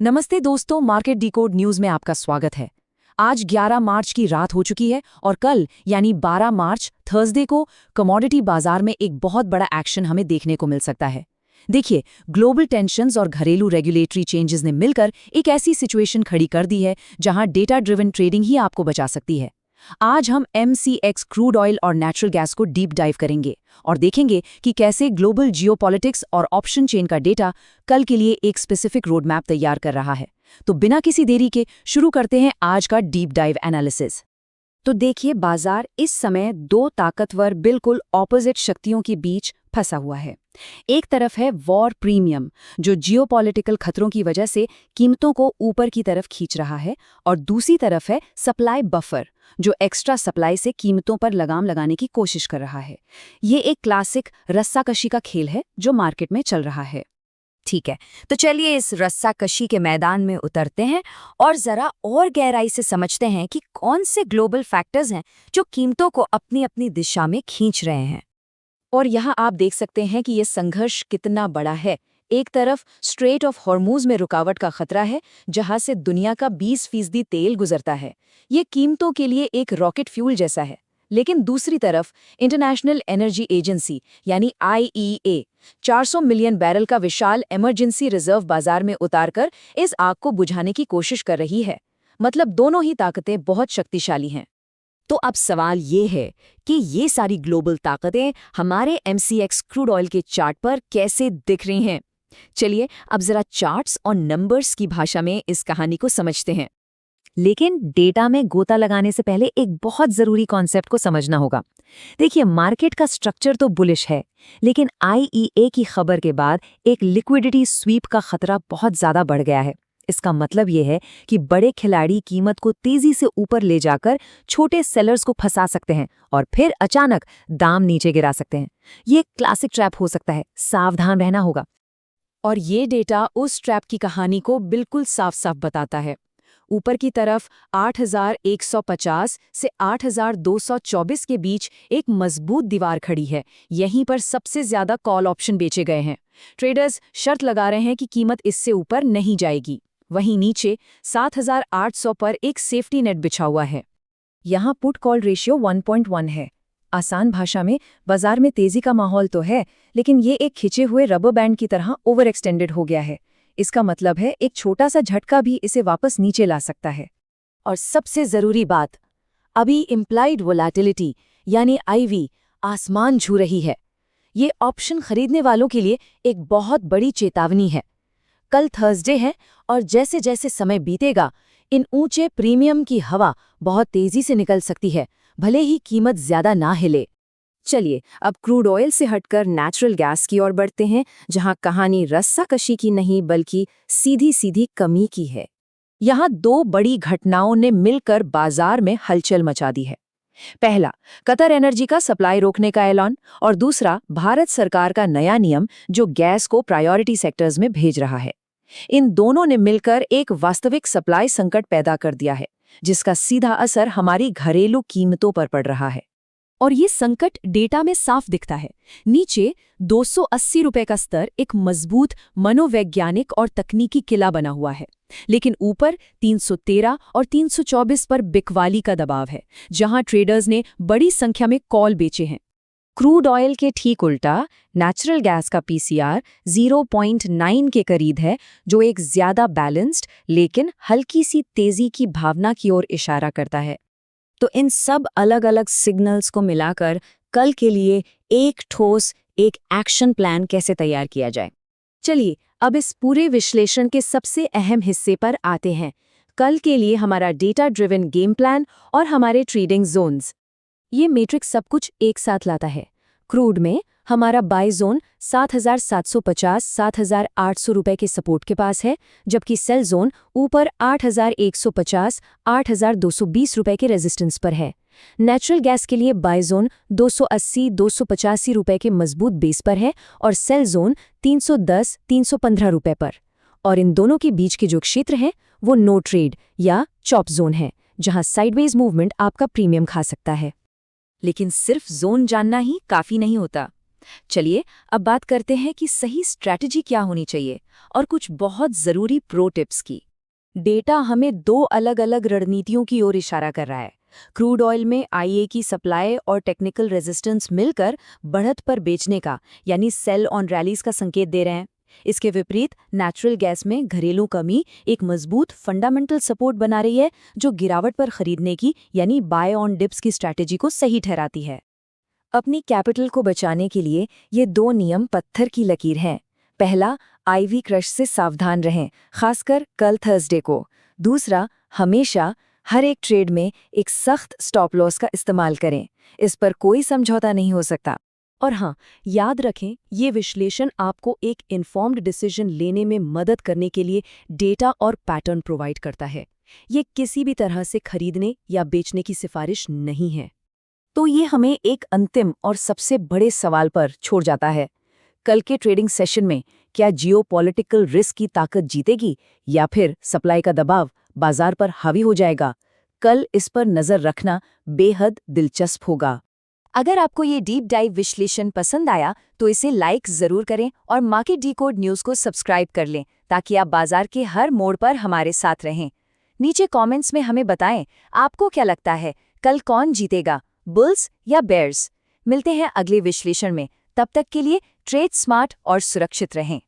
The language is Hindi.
नमस्ते दोस्तों, मार्केट डिकोड न्यूज में आपका स्वागत है। आज 11 मार्च की रात हो चुकी है और कल यानी 12 मार्च थर्सडे को कमोडिटी बाजार में एक बहुत बड़ा एक्शन हमें देखने को मिल सकता है। देखिए, ग्लोबल टेंशन्स और घरेलू रेगुलेटरी चेंजेस ने मिलकर एक ऐसी सिचुएशन खड़ी कर दी है जहां डेटा ड्रिवन ट्रेडिंग ही आपको बचा सकती है। आज हम MCX क्रूड ऑयल और नेचुरल गैस को डीप डाइव करेंगे और देखेंगे कि कैसे ग्लोबल जियोपॉलिटिक्स और ऑप्शन चेन का डेटा कल के लिए एक स्पेसिफिक रोड मैप तैयार कर रहा है। तो बिना किसी देरी के शुरू करते हैं आज का डीप डाइव एनालिसिस। तो देखिए, बाजार इस समय दो ताकतवर बिल्कुल ऑपोजिट शक्तियों के बीच फंसा हुआ है। एक तरफ है वॉर प्रीमियम, जो जियोपॉलिटिकल खतरों की वजह से कीमतों को ऊपर की तरफ खींच रहा है, और दूसरी तरफ है सप्लाई बफर, जो एक्स्ट्रा सप्लाई से कीमतों पर लगाम लगाने की कोशिश कर रहा है। ये एक क्लासिक रस्साकशी का खेल है जो मार्केट में चल रहा है। ठीक है, तो चलिए इस रस्साकशी के मैदान में उतरते हैं और जरा और गहराई से समझते हैं कि कौन से ग्लोबल फैक्टर्स हैं जो कीमतों को अपनी अपनी दिशा में खींच रहे हैं। और यहाँ आप देख सकते हैं कि ये संघर्ष कितना बड़ा है। एक तरफ स्ट्रेट ऑफ हॉर्मूज में रुकावट का खतरा है, जहां से दुनिया का 20% तेल गुजरता है। ये कीमतों के लिए एक रॉकेट फ्यूल जैसा है। लेकिन दूसरी तरफ इंटरनेशनल एनर्जी एजेंसी यानी IEA 400 मिलियन बैरल का विशाल इमरजेंसी रिजर्व बाजार में उतारकर इस आग को बुझाने की कोशिश कर रही है। मतलब दोनों ही ताकतें बहुत शक्तिशाली हैं। तो अब सवाल ये है कि ये सारी ग्लोबल ताकतें हमारे MCX क्रूड ऑयल के चार्ट पर कैसे दिख रही हैं। चलिए अब जरा चार्ट्स और नंबर्स की भाषा में इस कहानी को समझते हैं। लेकिन डेटा में गोता लगाने से पहले एक बहुत जरूरी कॉन्सेप्ट को समझना होगा। देखिए, मार्केट का स्ट्रक्चर तो बुलिश है, लेकिन IEA की खबर के बाद एक लिक्विडिटी स्वीप का खतरा बहुत ज्यादा बढ़ गया है। इसका मतलब ये है कि बड़े खिलाड़ी कीमत को तेजी से ऊपर ले जाकर छोटे सेलर्स को फंसा सकते हैं और फिर अचानक दाम नीचे गिरा सकते हैं। ये एक क्लासिक ट्रैप हो सकता है, सावधान रहना होगा। और ये डेटा उस ट्रैप की कहानी को बिल्कुल साफ साफ बताता है। ऊपर की तरफ 8,150 से 8,224 के बीच एक मजबूत दीवार खड़ी है। यहीं पर सबसे ज्यादा कॉल ऑप्शन बेचे गए हैं। ट्रेडर्स शर्त लगा रहे हैं कि कीमत इससे ऊपर नहीं जाएगी। वहीं नीचे 7,800 पर एक सेफ्टी नेट बिछा हुआ है। यहाँ पुट कॉल रेशियो 1.1 है। आसान भाषा में, बाजार में तेजी का माहौल तो है, लेकिन ये एक खिंचे हुए रबर बैंड की तरह ओवर एक्सटेंडेड हो गया है। इसका मतलब है एक छोटा सा झटका भी इसे वापस नीचे ला सकता है। और सबसे जरूरी बात, अभी इम्प्लाइड वोलेटिलिटी यानी IV आसमान छू रही है। ये ऑप्शन खरीदने वालों के लिए एक बहुत बड़ी चेतावनी है। कल थर्सडे है और जैसे जैसे समय बीतेगा, इन ऊंचे प्रीमियम की हवा बहुत तेजी से निकल सकती है, भले ही कीमत ज्यादा ना हिले। चलिए अब क्रूड ऑयल से हटकर नेचुरल गैस की ओर बढ़ते हैं, जहां कहानी रस्साकशी की नहीं बल्कि सीधी सीधी कमी की है। यहाँ दो बड़ी घटनाओं ने मिलकर बाजार में हलचल मचा दी है। पहला, कतर एनर्जी का सप्लाई रोकने का ऐलान, और दूसरा भारत सरकार का नया नियम जो गैस को प्रायोरिटी सेक्टर्स में भेज रहा है। इन दोनों ने मिलकर एक वास्तविक सप्लाई संकट पैदा कर दिया है, जिसका सीधा असर हमारी घरेलू कीमतों पर पड़ रहा है। और ये संकट डेटा में साफ दिखता है। नीचे 280 रुपए का स्तर एक मजबूत मनोवैज्ञानिक और तकनीकी किला बना हुआ है, लेकिन ऊपर 313 और 324 पर बिकवाली का दबाव है, जहां ट्रेडर्स ने बड़ी संख्या में कॉल बेचे हैं। क्रूड ऑयल के ठीक उल्टा नेचुरल गैस का PCR 0.9 के करीब है, जो एक ज्यादा बैलेंस्ड लेकिन हल्की सी तेजी की भावना की ओर इशारा करता है। तो इन सब अलग अलग सिग्नल्स को मिलाकर कल के लिए एक ठोस एक एक्शन प्लान कैसे तैयार किया जाए। चलिए अब इस पूरे विश्लेषण के सबसे अहम हिस्से पर आते हैं। कल के लिए हमारा डेटा ड्रिवन गेम प्लान और हमारे ट्रेडिंग जोन्स। ये मैट्रिक्स सब कुछ एक साथ लाता है। क्रूड में हमारा बाय जोन 7,750-7,800 रुपए के सपोर्ट के पास है, जबकि सेल जोन ऊपर 8,150-8,220 रुपए के रेजिस्टेंस पर है। नेचुरल गैस के लिए बाय जोन 280-285 रुपए के मजबूत बेस पर है और सेल जोन 310-315 रुपए पर। और इन दोनों के बीच के जो क्षेत्र है वो नो ट्रेड या चॉप जोन है, जहां साइडवेज मूवमेंट आपका प्रीमियम खा सकता है। लेकिन सिर्फ जोन जानना ही काफी नहीं होता। चलिए अब बात करते हैं कि सही स्ट्रैटेजी क्या होनी चाहिए और कुछ बहुत ज़रूरी प्रो टिप्स की। डेटा हमें दो अलग-अलग रणनीतियों की ओर इशारा कर रहा है। क्रूड ऑयल में आईए की सप्लाई और टेक्निकल रेजिस्टेंस मिलकर बढ़त पर बेचने का यानी सेल ऑन रैलीज का संकेत दे रहे हैं। इसके विपरीत नेचुरल गैस में घरेलू कमी एक मजबूत फंडामेंटल सपोर्ट बना रही है, जो गिरावट पर खरीदने की यानी बाय ऑन डिप्स की स्ट्रैटेजी को सही ठहराती है। अपनी कैपिटल को बचाने के लिए ये दो नियम पत्थर की लकीर हैं। पहला, आईवी क्रश से सावधान रहें, खासकर कल थर्सडे को। दूसरा, हमेशा हर एक ट्रेड में एक सख्त स्टॉप लॉस का इस्तेमाल करें। इस पर कोई समझौता नहीं हो सकता। और हाँ, याद रखें, ये विश्लेषण आपको एक इन्फॉर्म्ड डिसीजन लेने में मदद करने के लिए डेटा और पैटर्न प्रोवाइड करता है। ये किसी भी तरह से खरीदने या बेचने की सिफारिश नहीं है। तो ये हमें एक अंतिम और सबसे बड़े सवाल पर छोड़ जाता है। कल के ट्रेडिंग सेशन में क्या जियोपॉलिटिकल रिस्क की ताकत जीतेगी या फिर सप्लाई का दबाव बाजार पर हावी हो जाएगा? कल इस पर नजर रखना बेहद दिलचस्प होगा। अगर आपको ये डीप डाइव विश्लेषण पसंद आया तो इसे लाइक जरूर करें और मार्केट डिकोड न्यूज़ को सब्सक्राइब कर लें, ताकि आप बाजार के हर मोड़ पर हमारे साथ रहें। नीचे कमेंट्स में हमें बताएं, आपको क्या लगता है कल कौन जीतेगा, बुल्स या बेयर्स? मिलते हैं अगले विश्लेषण में। तब तक के लिए ट्रेड स्मार्ट और सुरक्षित रहें।